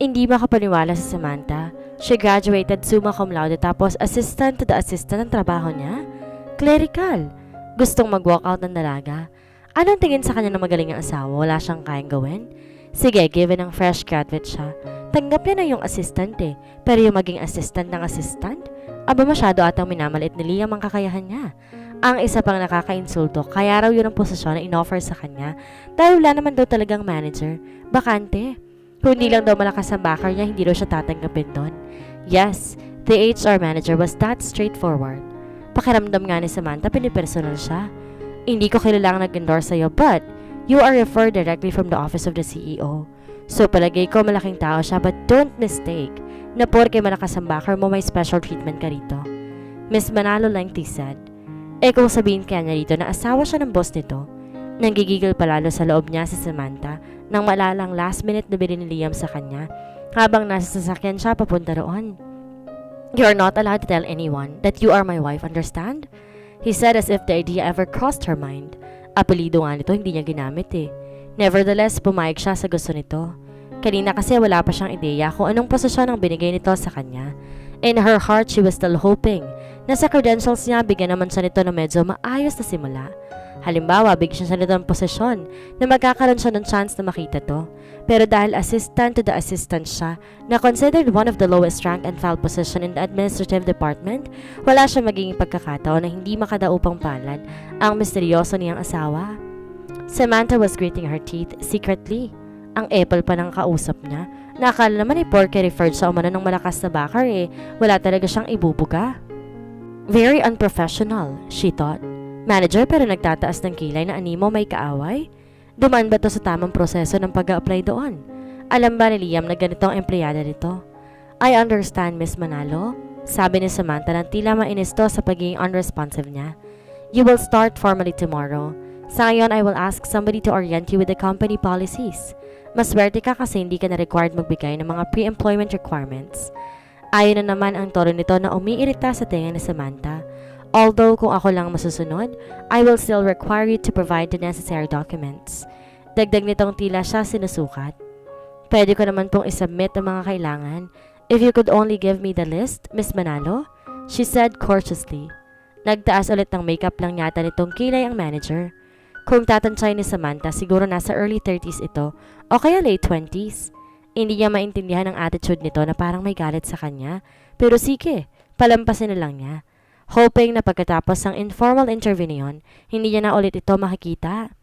hindi makapaniwala si Samantha. She graduated summa cum laude tapos assistant to the assistant ang trabaho niya? Clerical. Gustong mag-walk out ng dalaga. Anong tingin sa kanya ng magaling ang asawa? Wala siyang kayang gawin? Sige, given ang fresh graduate siya. Tanggap niya na yung assistant eh. Pero yung maging assistant ng assistant? Aba masyado atang minamalit ni Liam ang kakayahan niya. Ang isa pang nakaka-insulto, kaya raw yun ang posisyon na in-offer sa kanya dahil wala naman daw talagang manager. Bakante. Kung hindi lang daw malakas ang backer niya, hindi daw siya tatanggapin doon. Yes, the HR manager was that straightforward. Pakiramdam nga ni Samantha, pinipersonal siya. Hindi ko kailangang nag-endorse sa'yo, but you are referred directly from the office of the CEO. So palagay ko malaking tao siya, but don't mistake na porke malakas ang backer mo, may special treatment ka rito. Miss Manalo lengthy said. Kung sabihin kaya niya rito na asawa siya ng boss nito, nanggigigil palalo sa loob niya si Samantha nang malalang last minute na bilhin ni Liam sa kanya habang nasa sasakyan siya papunta roon. You are not allowed to tell anyone that you are my wife, understand? He said as if the idea ever crossed her mind. Apelido nga nito, hindi niya ginamit eh. Nevertheless, pumayag siya sa gusto nito. Kanina kasi wala pa siyang ideya kung anong posisyon ang binigay nito sa kanya. In her heart, she was still hoping na sa credentials niya, bigyan naman siya nito na medyo maayos na simula. Halimbawa, bigyan siya nito ng posisyon na magkakaroon siya ng chance na makita to. Pero dahil assistant to the assistant siya, na considered one of the lowest rank and file position in the administrative department, wala siya magiging pagkakataon na hindi makadaupang palad ang misteryoso niyang asawa. Samantha was gritting her teeth secretly. Ang apple pa ng kausap niya. Nakakala naman porke referred sa umano ng malakas na backer wala talaga siyang ibubuga. Very unprofessional, she thought. Manager pero nagtataas ng kilay na animo may kaaway? Dumaan ba to sa tamang proseso ng pag-a-apply doon? Alam ba ni Liam na ganito ang empleyada nito? I understand, Miss Manalo. Sabi ni Samantha nang tila mainis to sa pagiging unresponsive niya. You will start formally tomorrow. Sa ngayon, I will ask somebody to orient you with the company policies. Maswerte ka kasi hindi ka na required magbigay ng mga pre-employment requirements. Ayon na naman ang tono nito na umiirita sa tinga ni Samantha. Although kung ako lang masusunod, I will still require you to provide the necessary documents. Dagdag nitong tila siya sinusukat. Pwede ko naman pong isubmit ang mga kailangan. If you could only give me the list, Miss Manalo, she said courteously. Nagtaas ulit ng makeup lang yata nitong kilay ang manager. Kung tatansay ni Samantha, siguro nasa early 30s ito o kaya late 20s. Hindi niya maintindihan ang attitude nito na parang may galit sa kanya. Pero sige, palampasin na lang niya. Hoping na pagkatapos ng informal interview niyon, hindi niya na ulit ito makikita.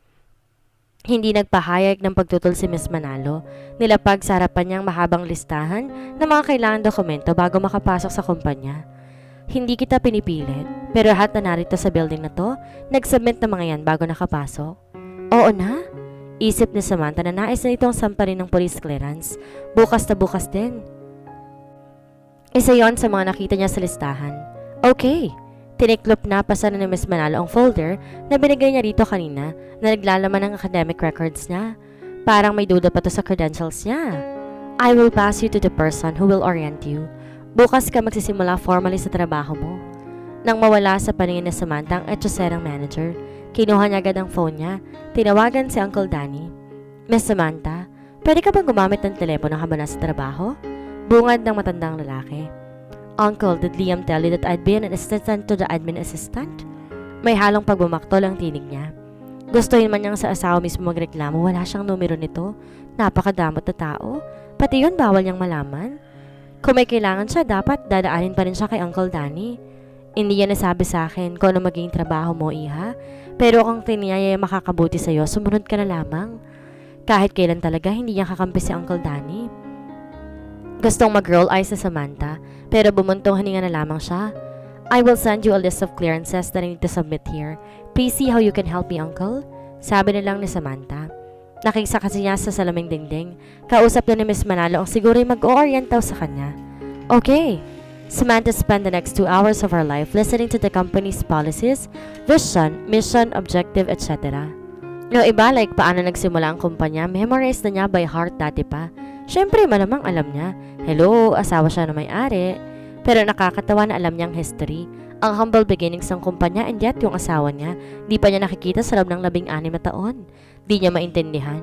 Hindi nagpahayag ng pagtutol si Miss Manalo. Nilapag sa harapan niyang mahabang listahan ng mga kailangang dokumento bago makapasok sa kumpanya. Hindi kita pinipilit, pero lahat na narito sa building na to, nag-submit ng mga yan bago nakapasok. Oo na? Isip ni Samantha na nais na itong samparin ng police clearance. Bukas na bukas din. Isa yon sa mga nakita niya sa listahan. Okay. Tiniklop na pasan ni Miss Manalo ang folder na binigay niya rito kanina na naglalaman ng academic records niya. Parang may duda pa to sa credentials niya. I will pass you to the person who will orient you. Bukas ka magsisimula formally sa trabaho mo. Nang mawala sa paningin ni Samantha ang etyoserang manager, kinuha niya agad ang phone niya. Tinawagan si Uncle Danny. Miss Samantha, pwede ka bang gumamit ng telepono habang nasa trabaho? Bungad ng matandang lalaki. Uncle, did Liam tell you that I'd be an assistant to the admin assistant? May halong pagbumaktol ang tinig niya. Gustuhin man niyang sa asawa mismo magreklamo, wala siyang numero nito. Napakadamot na tao. Pati yun bawal niyang malaman. Kung may kailangan siya, dapat dadaanin pa rin siya kay Uncle Danny. Hindi niya nasabi sa akin kung ano magiging trabaho mo, iha. Pero kung tiniyaya makakabuti sa'yo, sumunod ka na lamang. Kahit kailan talaga, hindi niya kakampi si Uncle Danny. Gustong mag-roll eyes sa Samantha, pero bumuntong hininga na lamang siya. I will send you a list of clearances that I need to submit here. Please see how you can help me, Uncle. Sabi na lang ni Samantha. Nakisa kasi niya sa salaming dingding. Kausap na ni Miss Manalo ang siguro'y mag-o-orient daw sa kanya. Okay. Samantha spent the next 2 hours of her life listening to the company's policies, vision, mission, objective, etc. Yung iba, like paano nagsimula ang kumpanya, memorize na niya by heart dati pa. Siyempre, malamang alam niya. Hello, asawa siya na may-ari. Pero nakakatawa na alam niyang history. Ang humble beginnings ng kumpanya and yet yung asawa niya, di pa niya nakikita sa loob ng 16 na taon. Di niya maintindihan.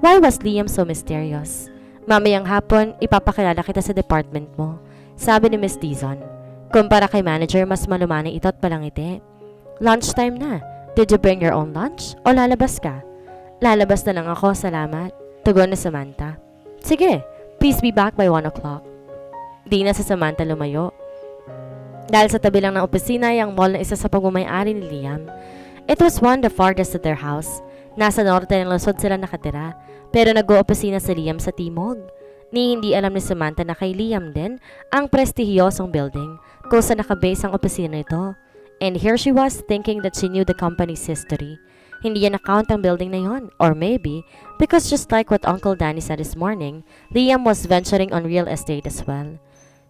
Why was Liam so mysterious? Mamayang hapon, ipapakilala kita sa department mo, sabi ni Miss Dizon. Kumpara kay manager, mas malumanay ito at palangiti. Lunchtime na. Did you bring your own lunch? O lalabas ka? Lalabas na lang ako, salamat. Tugon ni Samantha. Sige, please be back by 1 o'clock. Di na si Samantha lumayo. Dahil sa tabi lang ng opisina ay ang mall na isa sa pagmamay-ari ni Liam. It was one the farthest to their house. Nasa norte ng Luzon sila nakatira, pero nag-oopisina si Liam sa timog. Ni hindi alam ni Samantha na kay Liam din ang prestihiyosong building kung saan nakabase ang opisina nito. And here she was thinking that she knew the company's history. Hindi yan account ang building na yon. Or maybe, because just like what Uncle Danny said this morning, Liam was venturing on real estate as well.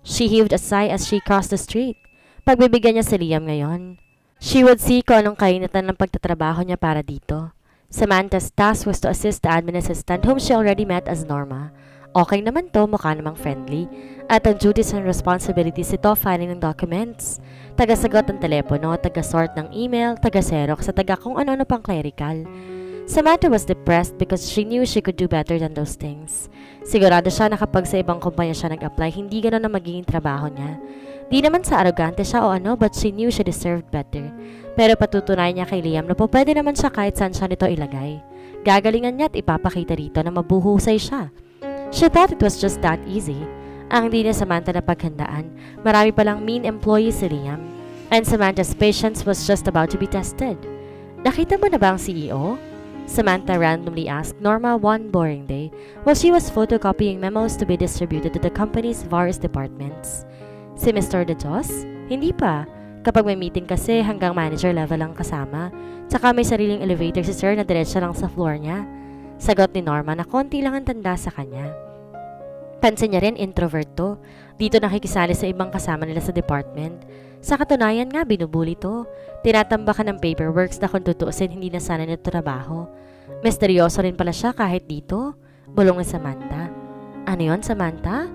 She heaved a sigh as she crossed the street. Pagbibigyan niya si Liam ngayon. She would see kung anong kainitan ng pagtatrabaho niya para dito. Samantha's task was to assist the admin assistant whom she already met as Norma. Okay naman to, mukha namang friendly. At ang duties and responsibilities ito, filing ng documents, taga-sagot ng telepono, taga-sort ng email, taga-xerox, at taga kung ano-ano pang clerical. Samantha was depressed because she knew she could do better than those things. Sigurado siya na kapag sa ibang kumpanya siya nag-apply, hindi gano'n ang magiging trabaho niya. Di naman sa arrogante siya o ano, but she knew she deserved better. Pero patutunayan niya kay Liam na po pwede naman siya kahit saan siya nito ilagay. Gagalingan niya at ipapakita rito na mabuhusay siya. She thought it was just that easy. Ang hindi na Samantha na paghandaan, marami palang mean employees si Liam. And Samantha's patience was just about to be tested. Nakita mo na ba ang CEO? Samantha randomly asked Norma one boring day while she was photocopying memos to be distributed to the company's various departments. Si Mr. De Jos? Hindi pa. Kapag may meeting kasi hanggang manager level lang kasama. Tsaka may sariling elevator si Sir na diretso lang sa floor niya. Sagot ni Norma na konti lang ang tanda sa kanya. Pansin niya rin introvert to. Dito nakikisali sa ibang kasama nila sa department. Sa katunayan nga binubuli to. Tinatambakan ng paperworks na kung tutuusin hindi na sana nito trabaho. Misteryoso rin pala siya kahit dito. Bulong ni Samantha. Ano yon, Samantha?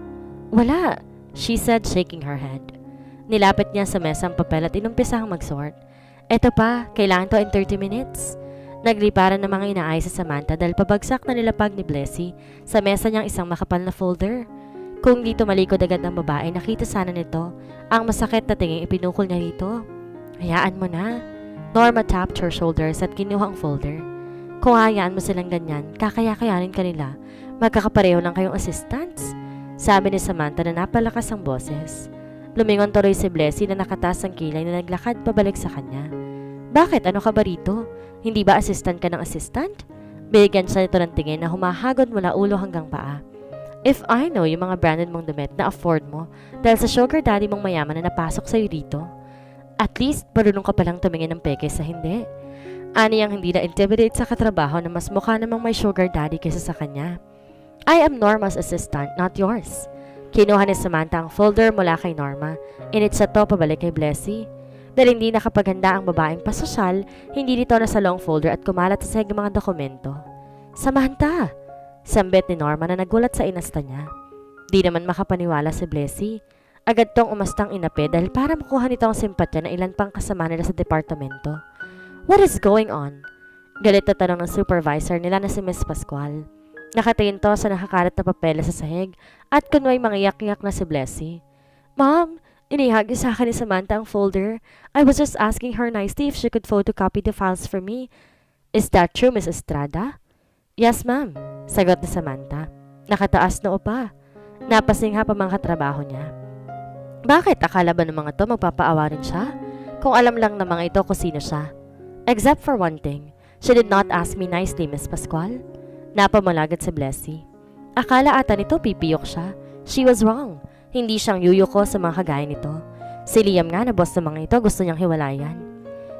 Wala, she said shaking her head. Nilapit niya sa mesa ang papel at inumpisang mag-sort. Eto pa, kailangan to in 30 minutes. Nagliparan ng mga inaayos sa Samantha dahil pabagsak na nilapag ni Blessy sa mesa niyang isang makapal na folder. Kung dito malikod agad ng babae, nakita sana nito ang masakit na tingin ipinukol niya rito. Hayaan mo na. Norma tapped her shoulders at kinuha ang folder. Kung hayaan mo silang ganyan, kakaya-kayanin ka nila. Magkakapareho lang kayong assistants. Sabi ni Samantha na napalakas ang boses. Lumingon tuloy si Blessy na nakatas ang kilay na naglakad pabalik sa kanya. Bakit? Ano ka ba rito? Hindi ba assistant ka ng assistant? Bigyan siya nito ng tingin na humahagod mula ulo hanggang paa. If I know yung mga branded mong damit na afford mo dahil sa sugar daddy mong mayaman na napasok sa'yo rito, at least marunong ka palang tumingin ng peke sa hindi. Ani ang hindi na-intimidate sa katrabaho na mas mukha namang may sugar daddy kaysa sa kanya. I am Norma's assistant, not yours. Kinuha ni Samantha ang folder mula kay Norma. Initsa to pabalik kay Blessy. Dahil hindi nakapaghanda ang babaeng pasosyal, hindi dito nasa long folder at kumalat sa mga dokumento. Samantha! Sambit ni Norma na nagulat sa inasta niya. Di naman makapaniwala si Blessy. Agad tong umastang inapi dahil para makuha nito ang simpatya ng ilan pang kasama nila sa departamento. What is going on? Galit na tanong ng supervisor nila na si Miss Pascual. Nakatingin to sa nakakalat na papel sa sahig at kunway mangiyak-iyak na si Blessy. Ma'am, inihagi sa akin ni Samantha ang folder. I was just asking her nicely if she could photocopy the files for me. Is that true, Miss Estrada? Yes, ma'am. Sagot ni Samantha. Nakataas na upa. Napasingha pa mga katrabaho niya. Bakit? Akala ba ng mga to magpapaawa rin siya? Kung alam lang ng mga ito kung sino siya. Except for one thing. She did not ask me nicely, Miss Pascual. Napamalagat si Blessy. Akala ata nito pipiyok siya. She was wrong. Hindi siyang yuyuko sa mga kagaya nito. Si Liam nga na boss ng mga ito gusto niyang hiwalayan.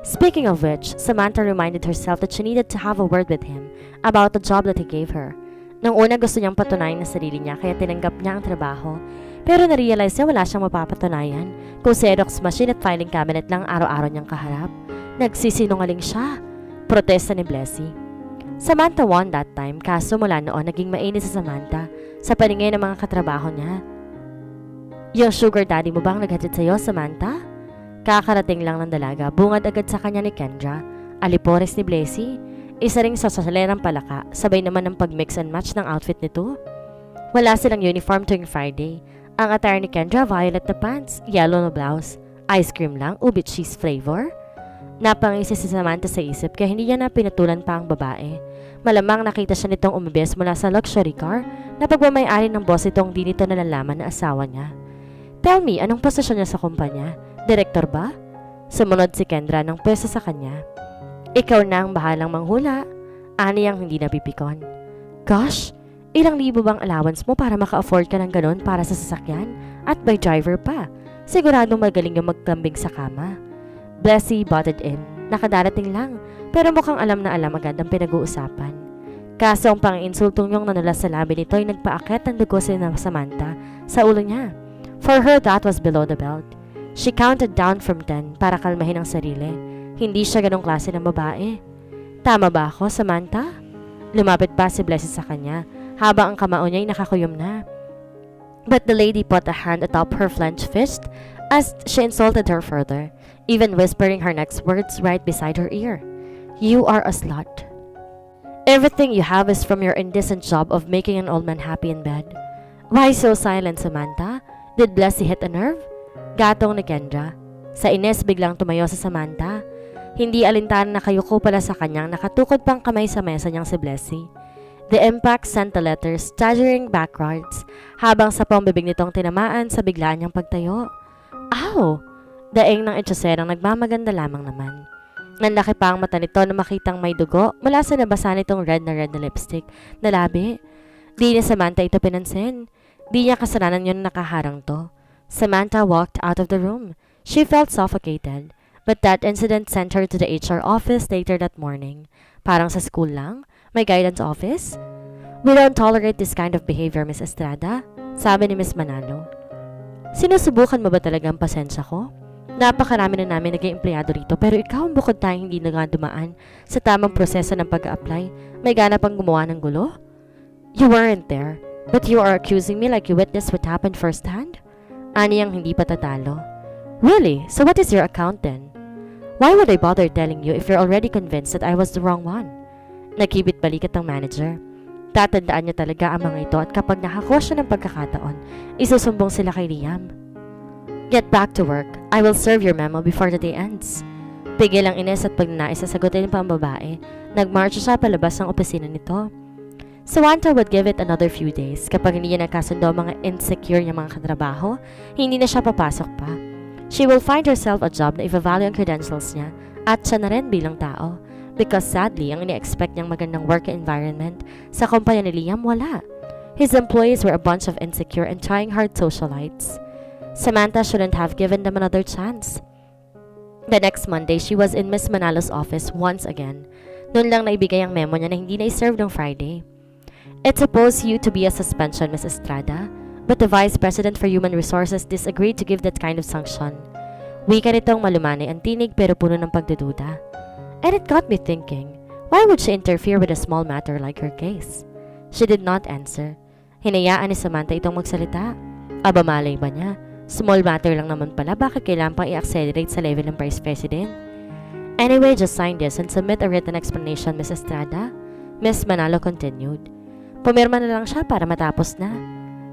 Speaking of which, Samantha reminded herself that she needed to have a word with him about the job that he gave her. Nung una gusto niyang patunayan na sarili niya kaya tinanggap niya ang trabaho. Pero na-realize niya wala siyang mapapatunayan kung Xerox machine at filing cabinet lang araw-araw niyang kaharap. Nagsisinungaling siya. Protesta ni Blessy. Samantha won that time kaso mula noon naging mainit sa Samantha sa paningin ng mga katrabaho niya. Yung sugar daddy mo bang naghatid sa'yo, Samantha? Kakarating lang ng dalaga, bungad agad sa kanya ni Kendra. Alipores ni Blessy, isa ring sasalerang palaka, sabay naman ng pag-mix and match ng outfit nito. Wala silang uniform tuwing Friday. Ang attire ni Kendra, violet na pants, yellow na blouse. Ice cream lang, ube cheese flavor. Napangisi si Samantha sa isip kaya hindi niya na pinatulan pa ang babae. Malamang nakita siya nitong umibes mula sa luxury car na pagmamayari ng boss itong di nito nalalaman na asawa niya. Tell me, anong posisyon niya sa kumpanya? Direktor ba? Sumunod si Kendra ng pwesto sa kanya. Ikaw na ang bahalang manghula. Ani ang hindi napipikon. Gosh, ilang libo bang allowance mo para maka-afford ka ng ganon para sa sasakyan? At by driver pa. Siguradong magaling yung magkambing sa kama. Blessy butted in. Nakadarating lang, pero mukhang alam na alam agad ang pinag-uusapan. Kaso ang pang-insultong yung nanulas sa labi nito ay nagpaakit ng dugo si Samantha sa ulo niya. For her, that was below the belt. She counted down from 10 para kalmahin ang sarili. Hindi siya ganong klase ng babae. Tama ba ako, Samantha? Lumapit pa si Blessy sa kanya habang ang kamao niya ay nakakuyom na. But the lady put a hand atop her clenched fist as she insulted her further, even whispering her next words right beside her ear. You are a slut. Everything you have is from your indecent job of making an old man happy in bed. Why so silent, Samantha? Did Blessy hit a nerve? Gatong ni Kendra. Sa ines biglang tumayo sa Samantha. Hindi alintanan na kayuko pala sa kanyang nakatukod pang kamay sa mesa niyang si Blessy. The impact sent the letter staggering backwards habang sa pambibig nitong tinamaan sa biglaan niyang pagtayo. Ow! Daing ng etsoserang nagmamaganda lamang naman. Nanlaki pa ang mata nito na makitang may dugo mula sa nabasa nitong red na lipstick na labi. Di ni Samantha ito pinansin. Di niya kasalanan yun na nakaharang to. Samantha walked out of the room. She felt suffocated. But that incident sent her to the HR office later that morning. Parang sa school lang? May guidance office? We don't tolerate this kind of behavior, Miss Estrada, sabi ni Miss Manalo. Sinusubukan mo ba talaga ang pasensya ko? Napakarami na namin naging empleyado rito pero ikaw ang bukod tayong hindi na dumaan sa tamang proseso ng pag-a-apply. May gana pang gumawa ng gulo? You weren't there, but you are accusing me like you witnessed what happened firsthand? Ani ang hindi patatalo. Really? So what is your account then? Why would I bother telling you if you're already convinced that I was the wrong one? Nakibit balikat ang manager. Tatandaan niya talaga ang mga ito at kapag nakakuha siya ng pagkakataon, isusumbong sila kay Liam. Get back to work. I will serve your memo before the day ends. Pigil ang Ines at pag nais sa sagutin pa ang babae, nagmarcha siya palabas ng opisina nito. Samantha would give it another few days. Kapag hindi niya nagkasundo ang mga insecure niya mga katrabaho, hindi na siya papasok pa. She will find herself a job na i-value ang credentials niya at siya na rin bilang tao. Because sadly, ang ini-expect niyang magandang work environment sa kumpanya ni Liam, wala. His employees were a bunch of insecure and trying hard socialites. Samantha shouldn't have given them another chance. The next Monday, she was in Miss Manalo's office once again. Noon lang naibigay ang memo niya na hindi na-serve ng Friday. It's supposed you to be a suspension, Miss Estrada, but the Vice President for Human Resources disagreed to give that kind of sanction. Wika nitong malumanay ang tinig pero puno ng pagdududa. And it got me thinking, why would she interfere with a small matter like her case? She did not answer. Hinayaan ni Samantha itong magsalita. Aba malay ba niya? Small matter lang naman pala, bakit kailangan pang i-accelerate sa level ng Vice President? Anyway, just sign this and submit a written explanation, Miss Estrada. Miss Manalo continued. Pumirma na lang siya para matapos na.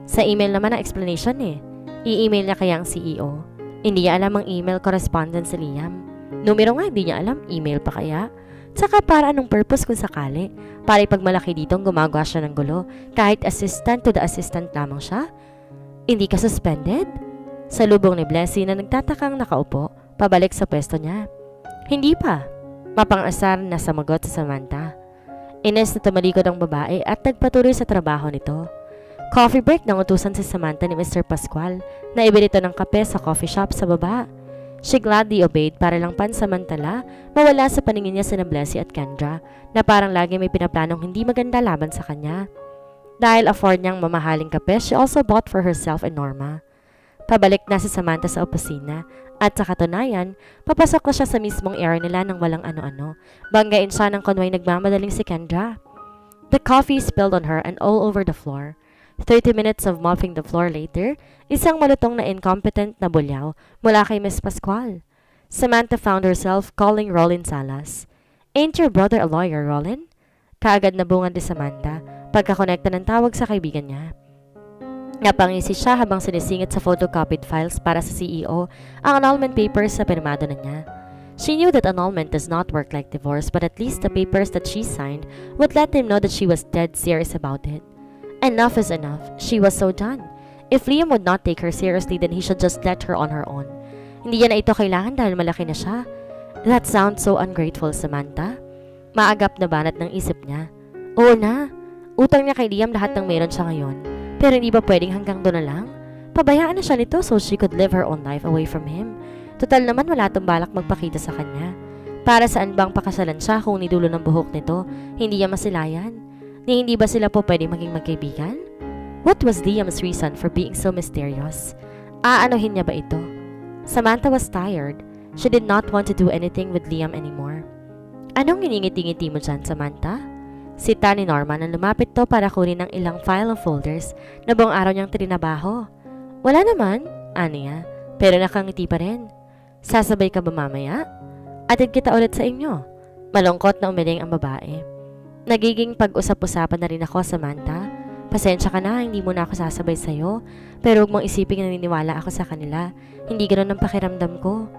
Sa email naman ang explanation eh. I-email niya kaya ang CEO. Hindi niya alam ang email correspondence si Liam. Numero nga hindi niya alam, email pa kaya? Tsaka para anong purpose kung sakali? Para ipagmalaki dito ang gumagawa siya ng gulo kahit assistant to the assistant lamang siya? Hindi ka suspended? Sa lubong ni Blessy na nagtatakang nakaupo, pabalik sa pwesto niya. Hindi pa. Mapang-asar na samagot sa Samantha. Ines na tumalikod ang babae at nagpatuloy sa trabaho nito. Coffee break nang utusan si Samantha ni Mr. Pascual na ibili ito ng kape sa coffee shop sa baba. She gladly obeyed para lang pansamantala mawala sa paningin niya sina Blessy at Kendra na parang lagi may pinaplanong hindi maganda laban sa kanya. Dahil afford niyang mamahaling kape, she also bought for herself and Norma. Pabalik na si Samantha sa opisina at sa katunayan, papasok na siya sa mismong area nila ng walang ano-ano. Banggain siya ng kunway nagmamadaling si Kendra. The coffee spilled on her and all over the floor. 30 minutes of mopping the floor later, isang malutong na incompetent na bulyaw mula kay Miss Pascual. Samantha found herself calling Rollin Salas. Ain't your brother a lawyer, Rollin? Kaagad na bungad ni Samantha pagkakonekta ng tawag sa kaibigan niya. Napangisi siya habang sinisingit sa photocopied files para sa CEO ang annulment papers sa pirmado na niya. She knew that annulment does not work like divorce, but at least the papers that she signed would let him know that she was dead serious about it. Enough is enough. She was so done. If Liam would not take her seriously, then he should just let her on her own. Hindi niya na ito kailangan dahil malaki na siya. That sounds so ungrateful, Samantha. Maagap na banat ng isip niya. Oo na. Utang niya kay Liam lahat ng meron siya ngayon. Pero hindi ba pwedeng hanggang doon na lang? Pabayaan na siya nito so she could live her own life away from him. Total naman wala tong balak magpakita sa kanya. Para saan bang pakasalan siya kung nidulo ng buhok nito, hindi niya masilayan? Ni hindi ba sila po pwedeng maging magkaibigan? What was Liam's reason for being so mysterious? Aanohin niya ba ito? Samantha was tired. She did not want to do anything with Liam anymore. Anong iningiti-ngiti mo dyan, Samantha? Sita ni Norma nang lumapit to para kunin ng ilang file of folders na buong araw niyang trinabaho. Wala naman, niya, pero nakangiti pa rin. Sasabay ka ba mamaya? Atid kita ulit sa inyo. Malungkot na umiling ang babae. Nagiging pag-usap-usapan na rin ako, Samantha. Pasensya ka na, hindi muna ako sasabay sa'yo. Pero huwag mong isipin na naniniwala ako sa kanila. Hindi ganoon ang pakiramdam ko.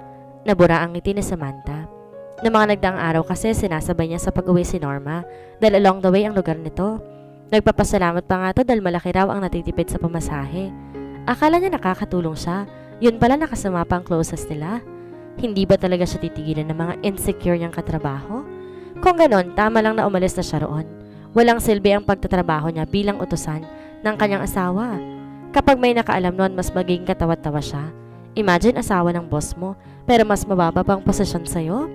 Nabura ang ngiti ni Samantha. Na mga nagdaang araw kasi sinasabay niya sa pag-uwi si Norma dahil along the way ang lugar nito. Nagpapasalamat pa nga to dahil malaki raw ang natitipid sa pamasahe. Akala niya nakakatulong siya, yun pala nakasama pa ang closest nila. Hindi ba talaga siya titigilan ng mga insecure niyang katrabaho? Kung ganon, tama lang na umalis na siya roon. Walang silbi ang pagtatrabaho niya bilang utusan ng kanyang asawa. Kapag may nakaalam noon, mas magiging katawa-tawa siya. Imagine asawa ng boss mo, pero mas mababa pang posisyon sa'yo?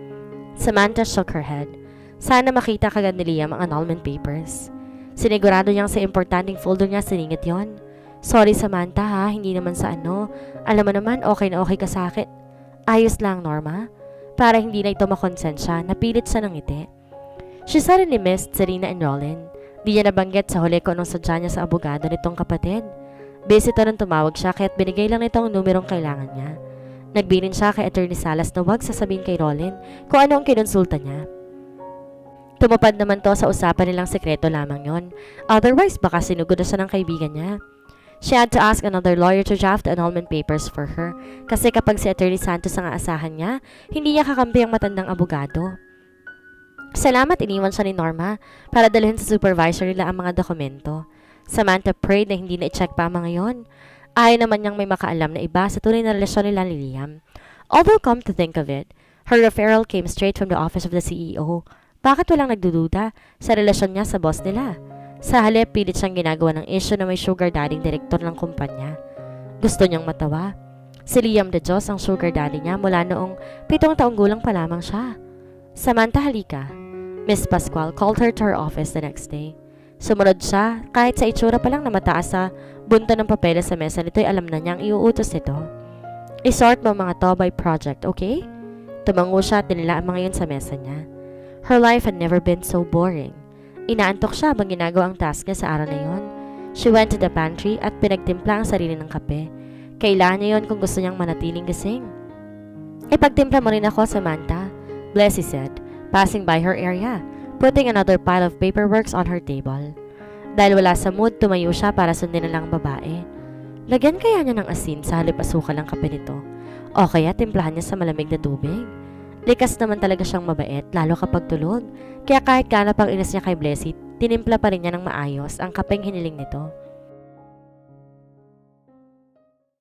Samantha shook her head. Sana makita kagad ni Liam ang annulment papers. Sinigurado niyang sa importanteng folder niya siningit yon. Sorry Samantha ha, hindi naman sa ano. Alam mo naman, okay na okay ka sa akin. Ayos lang, Norma. Para hindi na ito makonsensya, napilit siya ng ngiti. She suddenly missed Serena and Rollin. Di niya nabanggit sa huli ko anong sadya niya sa abogado nitong kapatid. Busy to nang tumawag siya kaya't binigay lang nito ang numerong kailangan niya. Nagbilin siya kay Attorney Salas na huwag sasabihin kay Rollin kung ano ang kinonsulta niya. Tumupad naman to sa usapan nilang sekreto lamang yon. Otherwise, baka sinugod na siya ng kaibigan niya. She had to ask another lawyer to draft the annulment papers for her kasi kapag si Attorney Santos ang aasahan niya, hindi niya kakampi ang matandang abogado. Salamat, iniwan siya ni Norma para dalhin sa supervisor nila ang mga dokumento. Samantha prayed na hindi na i-check pa ang mga yon. Ayaw naman niyang may makaalam na iba sa tunay na relasyon nila ni Liam. Although come to think of it, her referral came straight from the office of the CEO. Bakit walang nagdududa sa relasyon niya sa boss nila? Sa halip, pilit siyang ginagawa ng issue na may sugar dadding direktor ng kumpanya. Gusto niyang matawa. Si Liam de Dios ang sugar daddy niya mula noong 7 taong gulang pa lamang siya. Samantha, halika. Miss Pascual called her to her office the next day. Sumunod siya, kahit sa itsura pa lang na mataas sa bunto ng papeles sa mesa nito'y alam na niyang iuutos nito. I-sort mo mga to by project, okay? Tumango siya at nilila ang mga yun sa mesa niya. Her life had never been so boring. Inaantok siya habang ginagawa ang task niya sa araw na yun. She went to the pantry at pinagtimpla ang sarili ng kape. Kailangan niya yun kung gusto niyang manatiling gising. Ipagtimpla mo rin ako, Samantha, Blessy said, passing by her area, putting another pile of paperworks on her table. Dahil wala sa mood, tumayo siya para sundin na lang ang babae. Lagyan kaya niya ng asin sa halip asukal ang kape nito. O kaya timplahan niya sa malamig na tubig. Likas naman talaga siyang mabait, lalo kapag tulog. Kaya kahit ganap ang inis niya kay Blessy, tinimpla pa rin niya ng maayos ang kapeng hiniling nito.